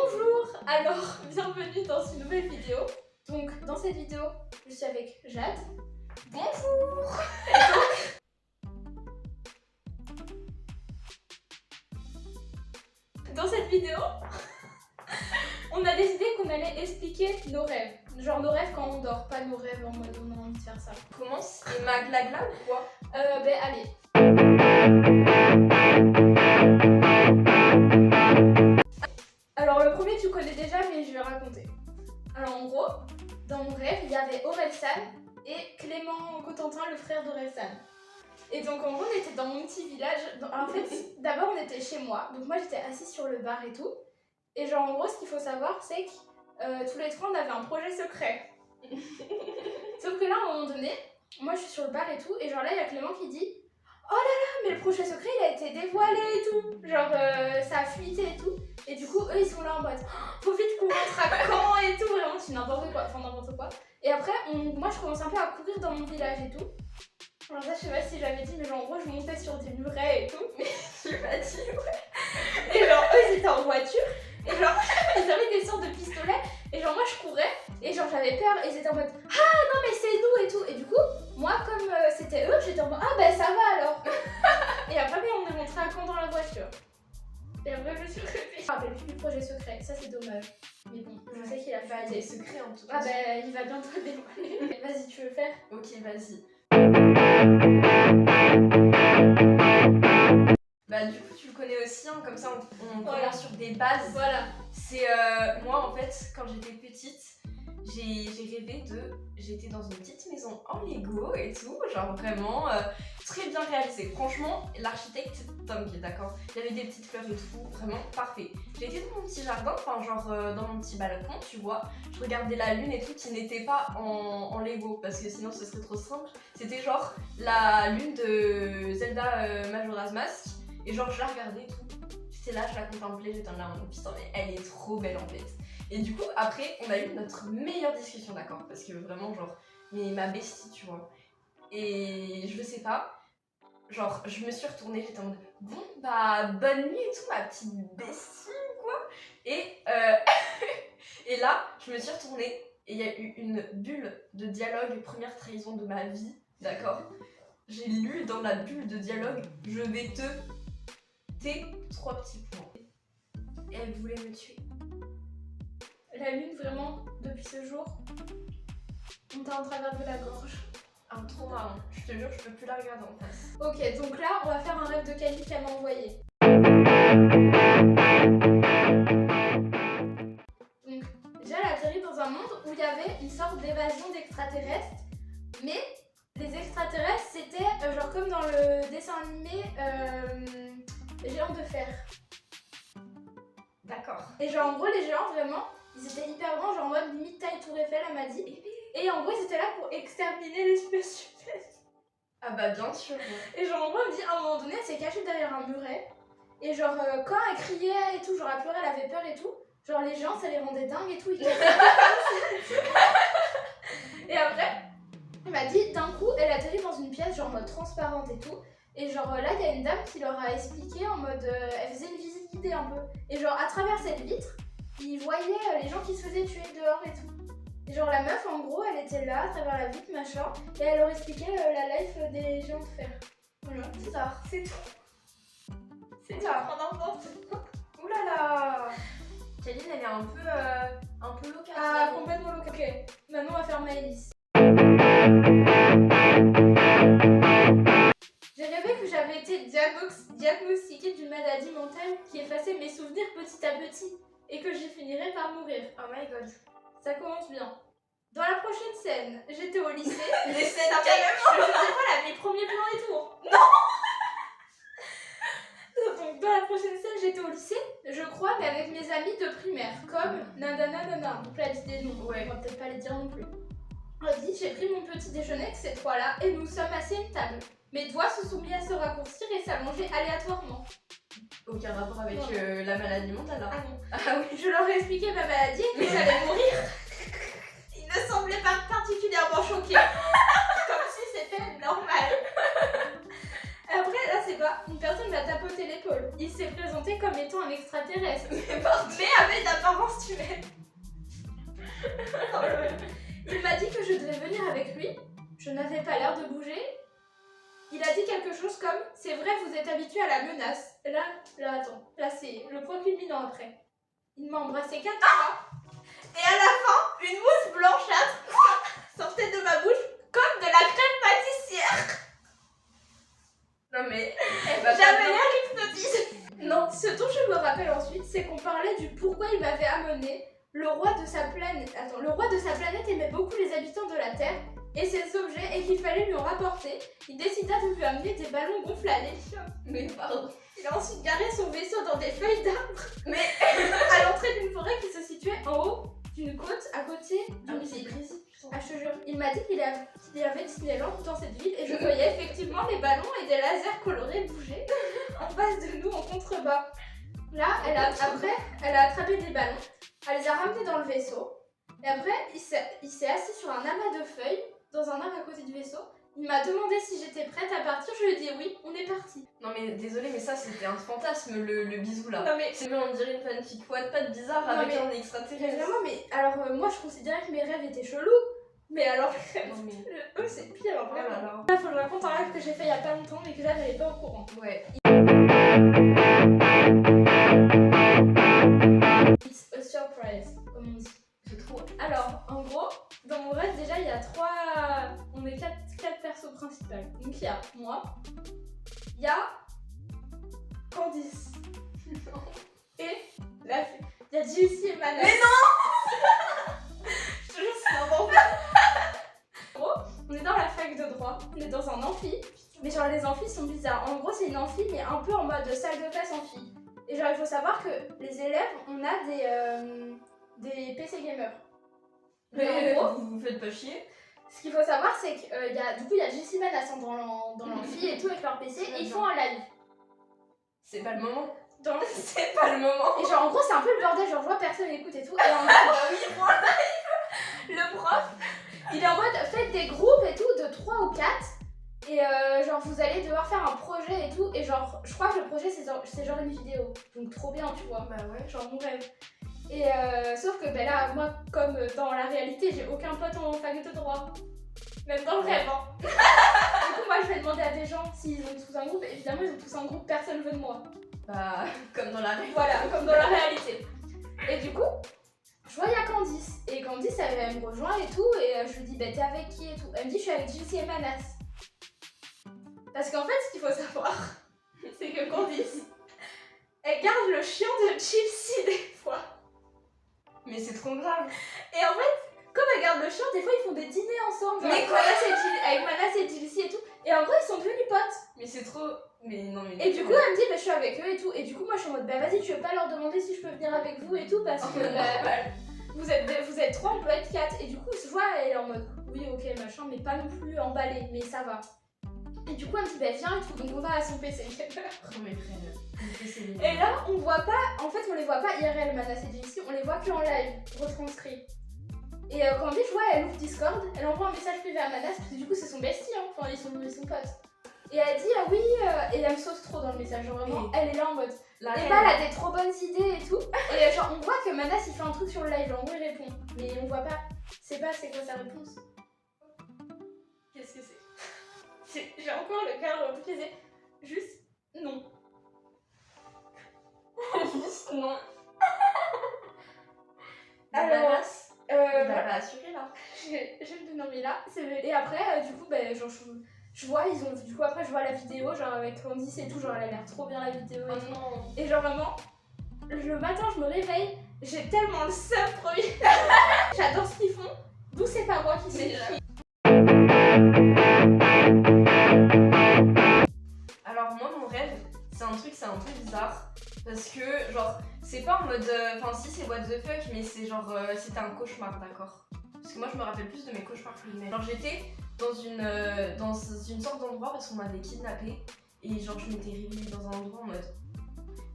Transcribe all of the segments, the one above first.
Bonjour, alors bienvenue dans une nouvelle vidéo. Donc dans cette vidéo, je suis avec Jade. Bonjour. Dans cette vidéo, on a décidé qu'on allait expliquer nos rêves. Genre nos rêves quand on dort, pas nos rêves en mode on a envie de faire ça. Commence et ma glagla ou quoi? Ben allez. Alors le premier tu connais déjà mais je vais raconter. Alors en gros, dans mon rêve, il y avait Orelsan et Clément Cotentin, le frère d'Orelsan. Et donc en gros on était dans mon petit village. En fait d'abord on était chez moi, donc moi j'étais assise sur le bar et tout. Et genre en gros ce qu'il faut savoir c'est que tous les trois on avait un projet secret. Sauf que là à un moment donné, moi je suis sur le bar et tout, et genre là il y a Clément qui dit oh là là mais le projet secret il a été dévoilé et tout. Genre ça a fuité et tout. Et du coup eux ils sont là en mode oh, faut vite qu'on rentre à Caen et tout, vraiment c'est n'importe quoi, enfin n'importe quoi. Et après moi je commence un peu à courir dans mon village et tout. Alors ça je sais pas si j'avais dit mais genre en gros je montais sur des murets et tout. Mais tu m'as dit ouais. Et genre eux ils étaient en voiture et genre ils avaient des sortes de pistolets et genre moi je courais et genre j'avais peur et ils étaient en mode ah non mais c'est nous et tout. Et du coup moi comme c'était eux j'étais en mode ah ben ça va alors. Et après on est rentré à Caen dans la voiture. Et après je me suis réveillée. Je me rappelle plus du projet secret, ça c'est dommage. Mais bon, je sais qu'il a fait des secrets en tout cas. Ah ben il va bientôt le dévoiler. Vas-y tu veux le faire? Ok vas-y. Bah du coup tu le connais aussi, hein, comme ça on Voilà. commence sur des bases. Voilà. C'est moi en fait quand j'étais petite, j'ai rêvé j'étais dans une petite maison en Lego et tout, genre vraiment très bien réalisé. Franchement l'architecte dingue, d'accord. Il y avait des petites fleurs et tout, vraiment parfait. J'étais dans mon petit jardin, enfin genre dans mon petit balcon, tu vois. Je regardais la lune et tout qui n'était pas en Lego parce que sinon ce serait trop simple. C'était genre la lune de Zelda Majora's Mask et genre je la regardais et tout. J'étais là, je la contemplais, j'étais là en mode putain mais elle est trop belle en fait. Et du coup après on a eu notre meilleure discussion, d'accord, parce que vraiment genre mais ma bestie tu vois. Et je sais pas, genre je me suis retournée, j'étais en mode bon bah bonne nuit et tout ma petite bestie quoi. Et et là je me suis retournée et il y a eu une bulle de dialogue, première trahison de ma vie, d'accord. J'ai lu dans la bulle de dialogue je vais te tes 3 petits points. Et elle voulait me tuer. La lune vraiment depuis ce jour on t'a en travers de la gorge. Un trauma, hein. Je te jure je peux plus la regarder en face. Ok donc là on va faire un rêve de Kali qu'elle m'a envoyé. Donc déjà elle atterrit dans un monde où il y avait une sorte d'évasion d'extraterrestres. Mais les extraterrestres c'était genre comme dans le dessin animé Géants de fer. D'accord. Et genre en gros les géants vraiment ils étaient hyper grands, genre en mode limite taille Tour Eiffel elle m'a dit. Et en gros ils étaient là pour exterminer l'espèce humaine. Ah bah bien sûr. Ouais. Et genre en gros elle me dit à un moment donné elle s'est cachée derrière un muret. Et genre quand elle criait et tout, genre elle pleurait, elle avait peur et tout. Genre les gens ça les rendait dingues et tout. Ils et après elle m'a dit d'un coup elle atterrit dans une pièce genre en mode transparente et tout. Et genre là il y a une dame qui leur a expliqué en mode elle faisait une visite guidée un peu. Et genre à travers cette vitre ils voyaient les gens qui se faisaient tuer dehors et tout. Et genre la meuf en gros elle était là à travers la vitre machin et elle leur expliquait la life des géants de fer. Voilà, c'est ça, c'est tout. C'est ça, n'importe quoi. Ouh là là. Kaline elle est un peu locale. Ah complètement local. Ok, maintenant on va faire Maëlys. J'ai rêvé que j'avais été diagnostiquée d'une maladie mentale qui effaçait mes souvenirs petit à petit et que j'y finirais par mourir. Oh my god. Ça commence bien. Dans la prochaine scène, j'étais au lycée. Les scènes Je sais pas là, mes premiers plans et tout. Non. Donc dans la prochaine scène, j'étais au lycée, je crois, mais avec mes amis de primaire, comme nanana. Donc là, elle dit des noms, ouais. On va peut-être pas les dire non plus. Elle dit, j'ai pris mon petit déjeuner avec ces trois-là et nous sommes assis à une table. Mes doigts se sont mis à se raccourcir et s'allonger aléatoirement. Aucun rapport avec la maladie mentale là. Ah non. Ah oui. Je leur ai expliqué ma maladie et que j'allais mourir. Ils ne semblaient pas particulièrement choqués. Comme si c'était normal. Après, là, c'est pas, une personne m'a tapoté l'épaule. Il s'est présenté comme étant un extraterrestre. Mais avec l'apparence humaine. Il m'a dit que je devais venir avec lui. Je n'avais pas l'air de bouger. Il a dit quelque chose comme « C'est vrai, vous êtes habitué à la menace. » Là, attends. Là, c'est le point culminant après. Il m'a embrassé 4 fois. Et à la fin, une mousse blanchâtre sortait de ma bouche comme de la crème pâtissière. Non mais, j'avais l'air hypnotisée. Non, ce dont je me rappelle ensuite, c'est qu'on parlait du pourquoi il m'avait amené. Le roi de sa planète aimait beaucoup les habitants de la Terre et ses objets et qu'il fallait lui en rapporter. Il décida de lui amener des ballons gonflés à l'hélium. Mais pardon. Il a ensuite garé son vaisseau dans des feuilles d'arbre, mais à l'entrée d'une forêt qui se situait en haut d'une côte à côté d'une ville. Ah, je te jure, il m'a dit qu'il y avait Disneyland dans cette ville et je voyais effectivement les ballons et des lasers colorés bouger en face de nous en contrebas. Là, elle a attrapé des ballons, elle les a ramenés dans le vaisseau et après il s'est assis sur un amas de feuilles dans un arbre à côté du vaisseau. Il m'a demandé si j'étais prête à partir, je lui ai dit oui, on est parti. Non mais désolé, mais ça c'était un fantasme le bisou là. Non mais c'est même on dirait une fanfic Wattpad bizarre avec un extraterrestre. Vraiment, mais alors moi je considérais que mes rêves étaient chelous, mais alors non, mais... eux c'est pire en Oh vrai. là là. Là faut que je raconte un rêve que j'ai fait il y a pas longtemps mais que là j'avais pas au courant. Ouais. It's a surprise, comme on dit. C'est trop. Alors, en gros, dans mon rêve, déjà, il y a on est 4 persos principaux. Donc, il y a moi, il y a Candice. Et là, il y a Jessie et Manas. Mais non. Je te jure, c'est n'importe quoi. En gros, on est dans la fac de droit, on est dans un amphi. Mais genre, les amphis sont bizarres. En gros, c'est une amphi, mais un peu en mode salle de classe amphi. Et genre, il faut savoir que les élèves, on a des PC gamers. Mais en gros, vous faites pas chier. ce qu'il faut savoir, c'est qu'il y a Jessie Manas dans l'amphi et tout avec leur PC et ils font un live. C'est pas le moment. C'est pas le moment. Et genre, en gros, c'est un peu le bordel, genre, je vois personne écoute et tout. Et en gros, oui, pour live. Le prof, il est en mode, faites des groupes et tout, de 3 ou 4. Et genre, vous allez devoir faire un projet et tout. Et genre, je crois que le projet, c'est genre une vidéo. Donc, trop bien, tu vois. bah ouais. Genre, mon rêve. Et sauf que ben là, moi, comme dans la réalité, j'ai aucun pote en fac de droit. Même dans le rêve, hein. Du coup, moi, je vais demander à des gens s'ils ont tous un groupe. Évidemment, ils ont tous un groupe, personne veut de moi. Bah, comme dans la réalité. Voilà, comme dans la réalité. Et du coup, je vois, il y a Candice. Et Candice, elle me rejoint et tout. Et je lui dis, bah, t'es avec qui et tout. Elle me dit, je suis avec Jessie et Manas. Parce qu'en fait, ce qu'il faut savoir, c'est que Candice, elle garde le chien de Jessie des fois. Mais c'est trop grave. Et en fait, comme elle garde le chien, des fois ils font des dîners ensemble. Genre, Mais avec Manas et Jessie et tout. Et en gros, ils sont devenus potes. Mais c'est trop. Mais non, mais. Et du coup, elle me dit, bah, je suis avec eux et tout. Et du coup, moi, je suis en mode, bah, vas-y, tu veux pas leur demander si je peux venir avec vous et tout. Parce que vous êtes 3, on peut être 4. Et du coup, je vois, elle est en mode, oui, ok, machin, mais pas non plus emballée, mais ça va. Et du coup, elle me dit, bah, viens et tout. Donc, on va à son PC. Oh, mais frère. Et là, on voit pas, en fait, on les voit pas IRL, Manas et Jessie, on les voit que en live, retranscrit. Et quand je vois, elle ouvre Discord, elle envoie un message privé à Manas, parce que du coup, c'est son bestie, hein. Enfin, ils sont potes. Et elle dit, ah oui, et elle me sauce trop dans le message, genre vraiment, elle est là en mode, elle a des trop bonnes idées et tout. Et genre, on voit que Manas, il fait un truc sur le live, genre, en gros, il répond. Mais on voit pas, c'est quoi sa réponse. Qu'est-ce que c'est? J'ai encore le cœur brisé. Juste, non. Juste non. Alors, bah, assuré là. J'ai le dénommé là. Et après, du coup, bah, genre, je vois, du coup, après, je vois la vidéo, genre avec Candice et tout, genre, elle a l'air trop bien la vidéo. Oh non. Et genre, vraiment, le matin, je me réveille, j'ai tellement le seum, promis. J'adore ce qu'ils font, d'où c'est pas moi qui sais. Alors, moi, mon rêve, c'est un peu bizarre. Parce que, genre, c'est pas en mode. Enfin, si, c'est what the fuck, mais c'est genre. C'était un cauchemar, d'accord? Parce que moi, je me rappelle plus de mes cauchemars que lui. Genre, j'étais dans une sorte d'endroit parce qu'on m'avait kidnappée. Et genre, je m'étais réveillée dans un endroit en mode.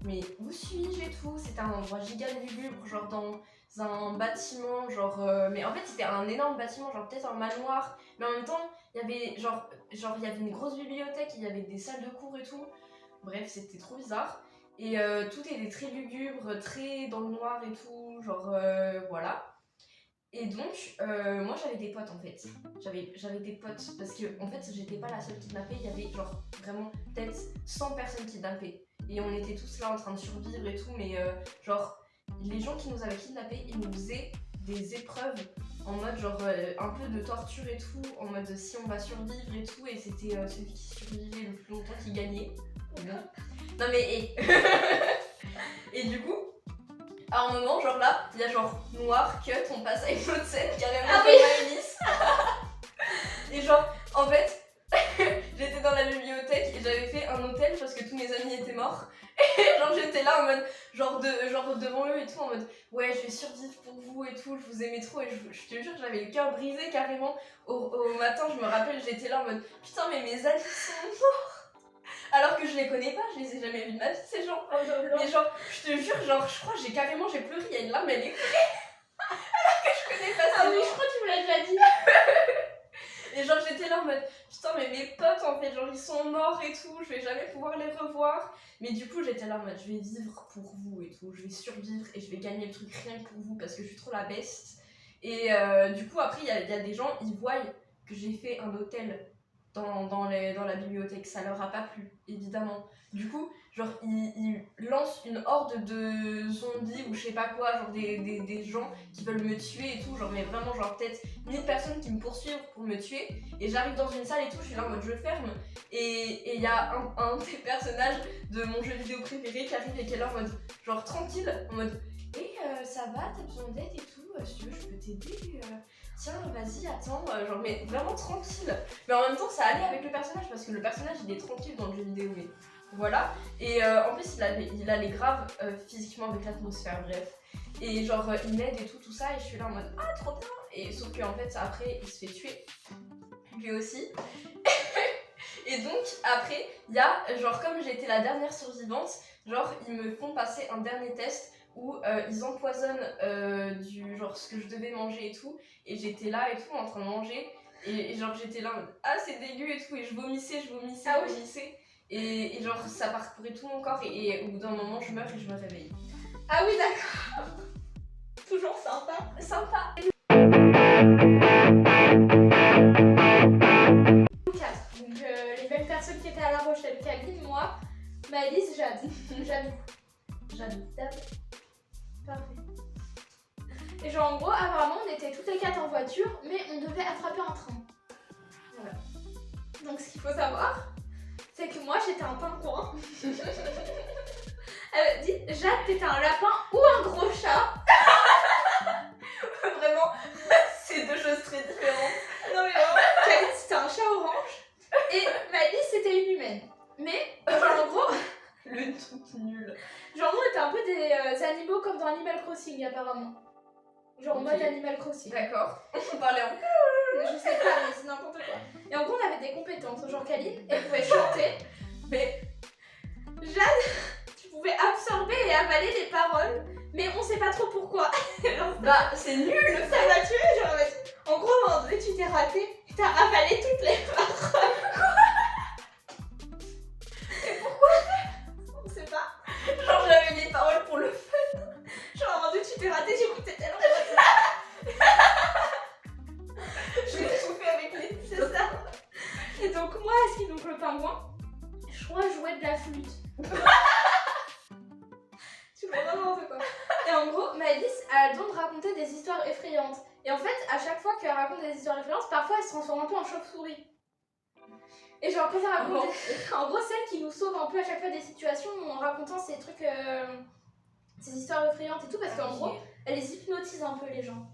Mais où suis-je et tout? C'était un endroit giga lugubre, genre dans un bâtiment, genre. Mais en fait, c'était un énorme bâtiment, genre peut-être un manoir. Mais en même temps, il y avait genre il y avait une grosse bibliothèque, il y avait des salles de cours et tout. Bref, c'était trop bizarre. Et tout était très lugubre, très dans le noir et tout, genre voilà. Et donc, moi j'avais des potes en fait. J'avais des potes parce que en fait j'étais pas la seule kidnappée, il y avait genre vraiment peut-être 100 personnes kidnappées. Et on était tous là en train de survivre et tout, mais genre les gens qui nous avaient kidnappés, ils nous faisaient des épreuves en mode genre un peu de torture et tout, en mode si on va survivre et tout, et c'était celui qui survivait le plus longtemps qui gagnait. Non mais et du coup, à un moment, genre là, il y a genre noir, cut, on passe à une autre scène carrément comme Maëlys. Et genre, en fait, j'étais dans la bibliothèque et j'avais fait un hôtel parce que tous mes amis étaient morts. Et genre j'étais là en mode, genre devant eux et tout, en mode ouais je vais survivre pour vous et tout, je vous aimais trop et je te jure que j'avais le cœur brisé carrément. Au matin, je me rappelle, j'étais là en mode putain mais mes amis sont morts. Alors que je les connais pas, je les ai jamais vus de ma vie ces gens. Mais genre, je te jure, genre je crois que j'ai pleuré, il y a une larme, elle est coulée. Alors que je connais pas ces gens. Ah oui, je crois que tu me l'as déjà dit. Et genre j'étais là en mode putain mais mes potes en fait genre ils sont morts et tout, je vais jamais pouvoir les revoir. Mais du coup j'étais là en mode je vais vivre pour vous et tout, je vais survivre et je vais gagner le truc rien que pour vous parce que je suis trop la best. Et du coup après il y a des gens, ils voient que j'ai fait un hôtel dans la bibliothèque, ça leur a pas plu évidemment. Du coup genre ils lancent une horde de zombies ou je sais pas quoi, genre des gens qui veulent me tuer et tout, genre mais vraiment genre peut-être 1000 personnes qui me poursuivent pour me tuer. Et j'arrive dans une salle et tout, je suis là en mode je ferme. Et il y a un des personnages de mon jeu vidéo préféré qui arrive et qui est là en mode genre tranquille, en mode ça va, t'as besoin d'aide et tout, si tu veux je peux t'aider, tiens vas-y attends, genre mais vraiment tranquille. Mais en même temps ça allait avec le personnage parce que le personnage il est tranquille dans le jeu vidéo, mais voilà. Et en plus il allait grave physiquement avec l'atmosphère, bref. Et genre il m'aide et tout ça et je suis là en mode ah trop bien. Et sauf qu'en fait après il se fait tuer lui aussi. Et donc après il y a genre comme j'étais la dernière survivante, genre ils me font passer un dernier test où ils empoisonnent du genre ce que je devais manger et tout. Et j'étais là et tout en train de manger et genre j'étais là en mode ah c'est dégueu et tout et je vomissais. Ah oui. Et genre ça parcourait tout mon corps et au bout d'un moment je meurs et je me réveille. Ah oui d'accord. Toujours sympa. Sympa. Donc les mêmes personnes qui étaient à La Rochelle, Camille, moi, Maëlys, Jade. Parfait. Et genre en gros, apparemment on était toutes les 4 en voiture, mais on devait attraper un train. Voilà. Donc ce qu'il faut savoir, c'est que moi j'étais un pingouin. Elle dit Jade t'étais un lapin ou un gros chat. Vraiment, c'est deux choses très différentes. Non mais vraiment, Camille c'était un chat orange et Maëlys c'était une humaine. Mais genre en gros, le truc nul. genre nous on était un peu des animaux comme dans Animal Crossing apparemment. Genre en mode Animal Crossing. D'accord. On parlait en Je sais pas, mais c'est n'importe quoi. Et en gros, on avait des compétences. Genre, Kaline, elle pouvait chanter, mais Jade, tu pouvais absorber et avaler les paroles, mais on sait pas trop pourquoi. Bah, c'est nul. Ça m'a tué, genre, en gros, à un moment donné, tu t'es raté et t'as avalé toutes les paroles. Et pourquoi? On sait pas. Genre, j'avais les paroles pour le fun. Genre, à un moment donné, tu t'es raté, j'écoutais tellement. Je l'ai tout fait avec les. C'est ça. Et donc moi, est-ce qu'il donc le pingouin, je crois jouer de la flûte. Tu vois n'importe quoi. Et en gros, Maëlys a le don de raconter des histoires effrayantes. Et en fait, à chaque fois qu'elle raconte des histoires effrayantes, parfois elle se transforme un peu en chauve-souris. Et genre quand elle raconte, en gros, celle qui nous sauve un peu à chaque fois des situations en racontant ces trucs, ces histoires effrayantes et tout, parce qu'en gros, elle les hypnotise un peu les gens.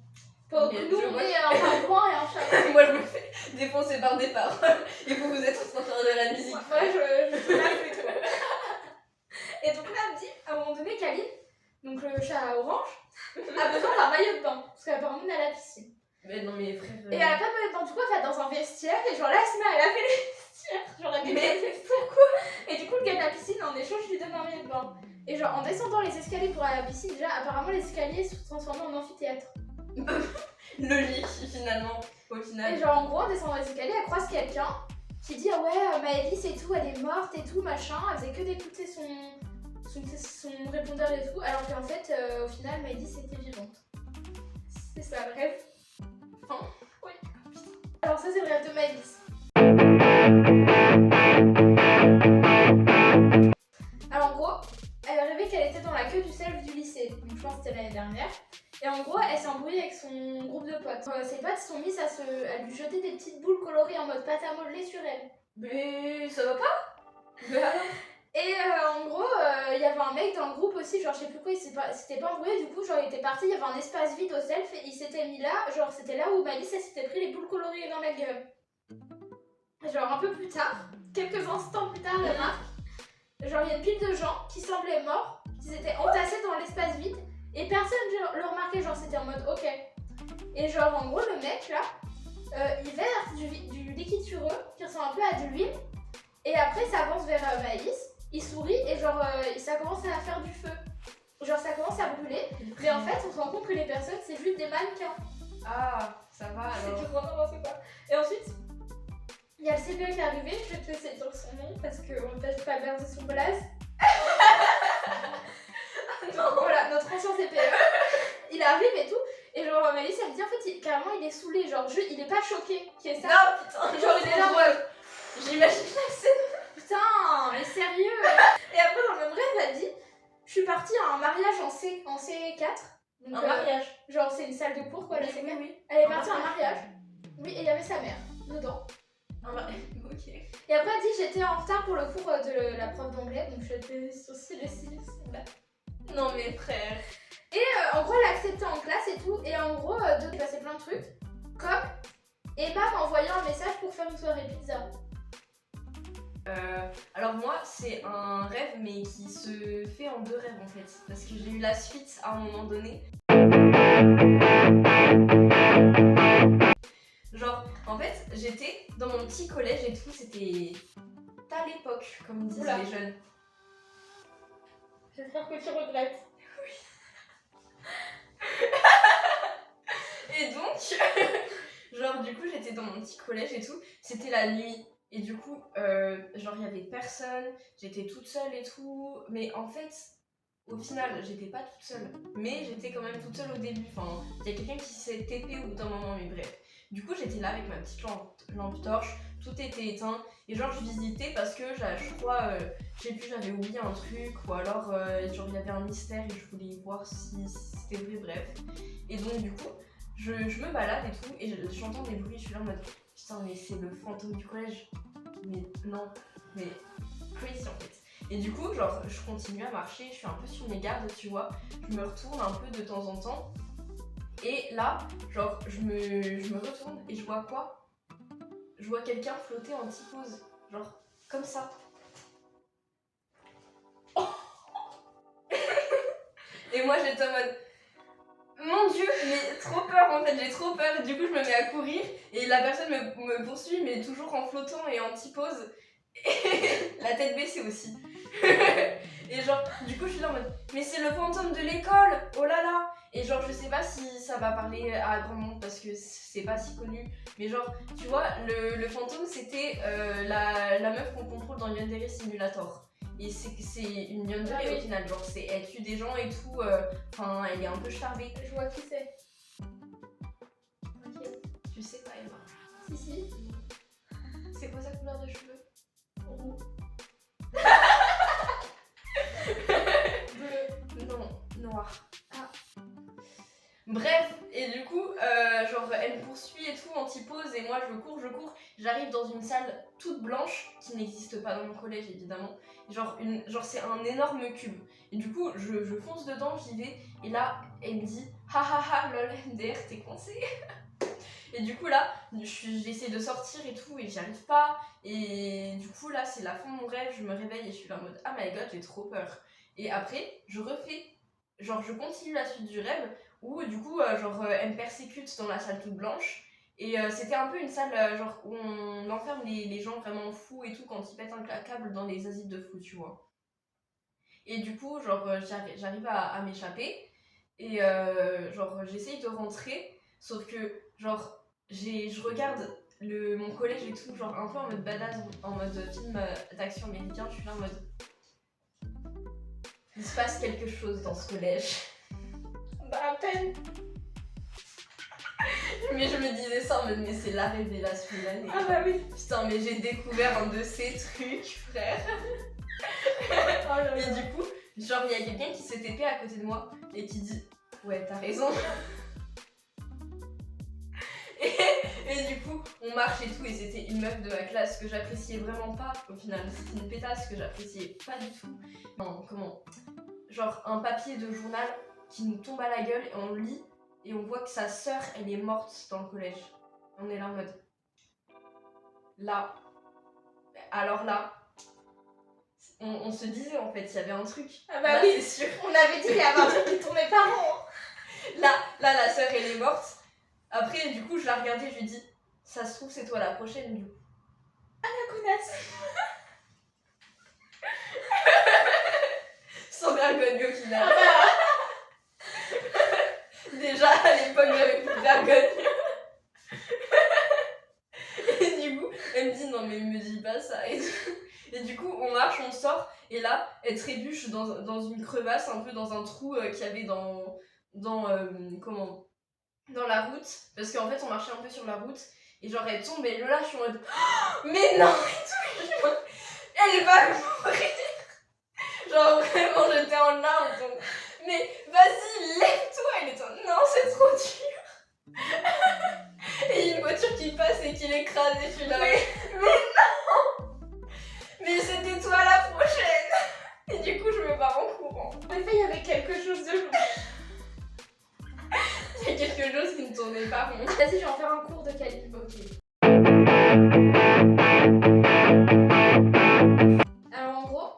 Pour que nous, on ait un pingouin et un chat. Moi, je me fais défoncer par des paroles. Et vous êtes en train de faire de la musique. Moi, je fais la flûte, quoi. Et donc là, elle me dit, à un moment donné, Kaline, donc le chat orange, a besoin d'un maillot de bain. Parce qu'apparemment, on est à la piscine. Mais non, mais frère. Et elle a pas de maillot de bain, du coup, elle va dans un vestiaire. Et genre là, elle se met à laver les vestiaires. Genre, elle Mais pourquoi? Et du coup, le gars de la piscine, en échange, je lui donne un maillot de bain. Et genre, en descendant les escaliers pour aller à la piscine, déjà, apparemment, les escaliers se sont transformés en amphithéâtre. Logique, finalement, au final. Et genre, en gros, en descendant les escaliers, elle croise quelqu'un qui dit ah ouais, Maëlys et tout, elle est morte et tout, machin. Elle faisait que d'écouter son répondeur et tout, alors qu'en fait, au final, Maëlys était vivante. C'est ça le rêve. Enfin, oui. Alors ça, c'est le rêve de Maëlys. Alors en gros, elle rêvait qu'elle était dans la queue du self du lycée, donc je pense que c'était l'année dernière. Et en gros, elle s'est embrouillée avec son groupe de potes. Ses potes se sont mis à lui jeter des petites boules colorées en mode pâte à modeler sur elle. mais ça va pas? Mais alors? Et en gros, il y avait un mec dans le groupe aussi, genre je sais plus quoi, il s'était pas embrouillé, du coup genre il était parti, il y avait un espace vide au self et il s'était mis là, genre c'était là où Maëlys elle s'était pris les boules colorées dans la gueule. Genre un peu plus tard, quelques instants plus tard, remarque, genre il y a une pile de gens qui semblaient morts, qui s'étaient entassés dans l'espace vide et personne le remarquait, genre c'était en mode ok. Et genre en gros le mec là, il verse du liquide sur eux qui ressemble un peu à de l'huile et après ça avance vers Maëlys. Il sourit et genre ça commence à faire du feu. Genre ça commence à brûler. Mais en fait on se rend compte que les personnes c'est juste des mannequins. Ah, ça va alors. C'est du grand n'importe quoi. Et ensuite, il y a le CPE qui est arrivé, je vais te laisser dire son nom parce qu'on ne peut pas bercer son place. Voilà, notre ancien CPE. Il arrive et tout. Et genre Maëlys elle me dit en fait carrément il est saoulé. Genre il est pas choqué qu'il y ait ça. Non putain, genre il est là en mode. J'imagine la scène. Putain, mais sérieux. Et après dans le même rêve elle dit je suis partie à un mariage en C4. Donc, Un mariage. Genre c'est une salle de cours quoi, la C4. Oui. Elle est partie à un mariage. Oui, et il y avait sa mère dedans. Ok. Et après elle dit j'étais en retard pour le cours de la prof d'anglais, donc j'étais aussi le style. Non mais frère. Et en gros elle a accepté en classe et tout, et en gros il passait plein de trucs. Comme Emma m'a envoyé un message pour faire une soirée pizza. Alors moi c'est un rêve mais qui se fait en deux rêves en fait parce que j'ai eu la suite à un moment donné. Genre en fait j'étais dans mon petit collège et tout, c'était à l'époque comme disent Oula. les jeunes. J'espère que tu regrettes. Et donc genre du coup j'étais dans mon petit collège et tout, c'était la nuit. Et du coup, genre, il y avait personne, j'étais toute seule et tout. Mais en fait, au final, j'étais pas toute seule. Mais j'étais quand même toute seule au début. Enfin, il y a quelqu'un qui s'est TP au bout d'un moment, mais bref. Du coup, j'étais là avec ma petite lampe torche, tout était éteint. Et genre, je visitais parce que je crois, je sais plus, j'avais oublié un truc. Ou alors, genre, il y avait un mystère et je voulais voir si c'était vrai, bref. Et donc, du coup, je me balade et tout. Et j'entends des bruits, je suis là en mode. Putain, mais c'est le fantôme du collège. Mais non, mais crazy en fait. Et du coup, genre, je continue à marcher, je suis un peu sur mes gardes, tu vois. Je me retourne un peu de temps en temps. Et là, genre, je me retourne et je vois quoi? Je vois quelqu'un flotter en typose. Genre, comme ça. Et moi, j'étais en mode. Mon dieu, mais trop peur en fait, j'ai trop peur. Du coup, je me mets à courir et la personne me poursuit, mais toujours en flottant et en typose. Et la tête baissée aussi. Et genre, du coup, je suis là en mode, mais c'est le fantôme de l'école, oh là là. Et genre, je sais pas si ça va parler à grand monde parce que c'est pas si connu. Mais genre, tu vois, le fantôme, c'était la meuf qu'on contrôle dans Yandere Simulator. Et c'est une yandere Ah oui. au final, genre elle tue des gens et tout, enfin elle est un peu charmée. Je vois qui c'est. Ok. Tu sais pas Emma. Si. C'est quoi sa couleur de cheveux? Roux. Bleu. Non, noir. Ah. Bref, et du coup, genre elle me poursuit et tout en typose et moi je cours, j'arrive dans une salle toute blanche qui n'existe pas dans mon collège évidemment. Genre c'est un énorme cube. Et du coup, je fonce dedans, j'y vais et là, elle me dit ha ha ha lol MDR t'es coincé. Et du coup là, j'essaie de sortir et tout et j'y arrive pas. Et du coup là, c'est la fin de mon rêve, je me réveille et je suis là en mode ah my god, j'ai trop peur. Et après, je continue la suite du rêve où du coup, elle me persécute dans la salle toute blanche. Et c'était un peu une salle genre où on enferme les gens vraiment fous et tout quand ils pètent un câble dans les asiles de fous, tu vois. Et du coup, j'arrive à m'échapper et j'essaye de rentrer, sauf que je regarde mon collège et tout, genre un peu en mode badass, en mode film d'action américain, je suis là en mode... Il se passe quelque chose dans ce collège. Bah à peine. Mais je me disais ça en mode, mais c'est la révélation de l'année. Ah bah oui. Putain, mais j'ai découvert un de ces trucs, frère. Oh là Et là. du coup, genre, il y a quelqu'un qui s'est TP à côté de moi et qui dit ouais, t'as raison. et du coup, on marche et tout, et c'était une meuf de ma classe que j'appréciais vraiment pas. Au final, c'était une pétasse que j'appréciais pas du tout. Non, comment? Genre, un papier de journal qui nous tombe à la gueule et on lit et on voit que sa sœur, elle est morte dans le collège. On est là en mode. Là. Alors là. On se disait en fait, il y avait un truc. Ah bah là, oui. c'est sûr. On avait dit qu'il y avait un truc qui tournait pas rond. Là, la sœur, elle est morte. Après, du coup, je la regardais, je lui dis, ça se trouve, c'est toi la prochaine, du coup. La connasse. Sans vergogne au final. Ah bah. Déjà, à l'époque, j'avais plus de vergogne. Et du coup, elle me dit, non mais me dis pas ça. Et du coup, on marche, on sort, et là, elle trébuche dans une crevasse, un peu dans un trou qu'il y avait dans la route. Parce qu'en fait, on marchait un peu sur la route, et genre, elle tombe, et là, je suis en mode, oh, mais non, et tout, je suis en mode, elle va mourir. Genre, vraiment, j'étais en larmes, donc, mais vas-y, lève-toi. Elle est en, non, c'est trop dur. Et il y a une voiture qui passe et qui l'écrase, et je suis là, mais non. Mais c'était toi la prochaine. Et du coup, je me barre en courant. En effet, il y avait quelque chose de louche. Il y a quelque chose qui ne tournait pas rond. Vas-y, je vais en faire un cours de calibre. Ok. Alors en gros,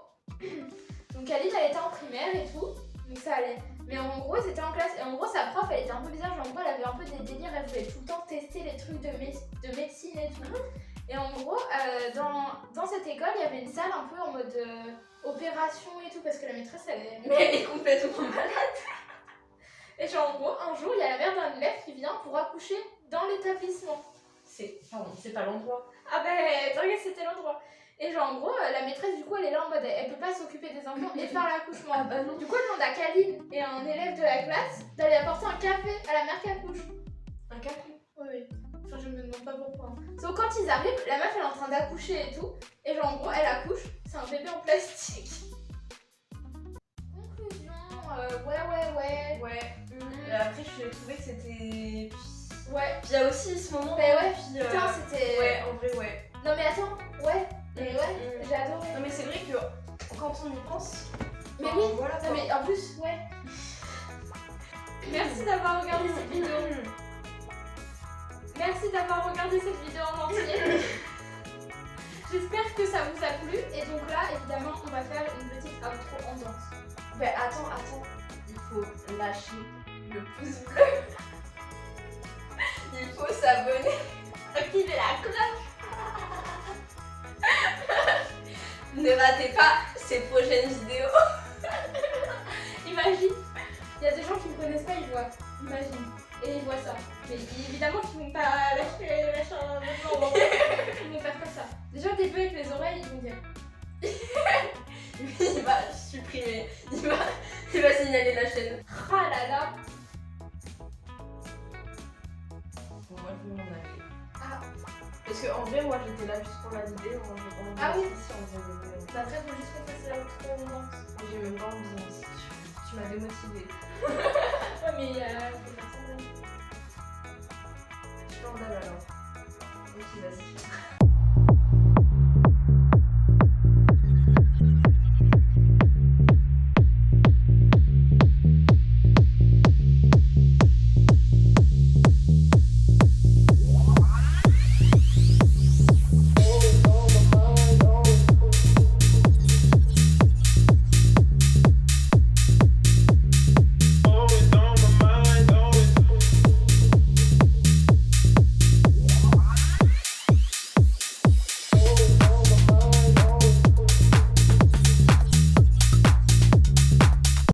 donc Khalid elle était en primaire et tout, donc ça allait. Mais en gros c'était en classe et en gros sa prof elle était un peu bizarre, genre en gros elle avait un peu des délires, elle voulait tout le temps tester les trucs de médecine et tout. Et en gros dans cette école il y avait une salle un peu en mode opération et tout parce que la maîtresse elle Mais elle est complètement malade. Et genre en gros un jour il y a la mère d'un élève qui vient pour accoucher dans l'établissement. Pardon, c'est pas l'endroit. Ah ben t'inquiète c'était l'endroit. Et genre en gros la maîtresse du coup elle est là en mode elle peut pas s'occuper des enfants et faire l'accouchement. Ah bah non. Du coup elle demande à Khalid et à un élève de la classe d'aller apporter un café à la mère qui accouche. Un café. Oui. Enfin je me demande pas pourquoi. Sauf quand ils arrivent, la meuf elle est en train d'accoucher et tout. Et genre en gros elle accouche, c'est un bébé en plastique. Conclusion, ouais. Ouais. Après, je trouvais que c'était... Ouais. Puis il y a aussi ce moment... Mais ouais, puis, putain c'était... Ouais, en vrai, ouais. Non mais attends, ouais. Mais ouais, j'ai adoré. Non mais c'est vrai que quand on y pense... Mais enfin, oui, voilà, non quoi. mais en plus, ouais. Merci d'avoir regardé cette vidéo. Merci d'avoir regardé cette vidéo en entier. J'espère que ça vous a plu. Et donc là, évidemment, on va faire une petite outro ambiance. Ben attends. Il faut lâcher le pouce bleu. Il faut s'abonner. Activez la cloche. Ne ratez pas ces prochaines vidéos. Imagine, il y a des gens qui ne connaissent pas, ils voient. Imagine. Et ils voient ça. Mais évidemment qu'ils vont pas lâcher le machin. Non, ils vont faire comme ça. Déjà, au début avec les oreilles, ils vont dire. Il va supprimer. Il va signaler la chaîne. Ah là là. Bon, moi je vais m'en aller. Ah, Parce que en vrai, moi j'étais là juste pour la vidéo. Hein, Ah oui. ici, en vrai, bah après, faut juste qu'on fasse la outro ambiance. j'ai même pas envie. Tu m'as démotivée. Ouais, mais faut faire ça. Je suis en dalle alors. Ok, vas-y.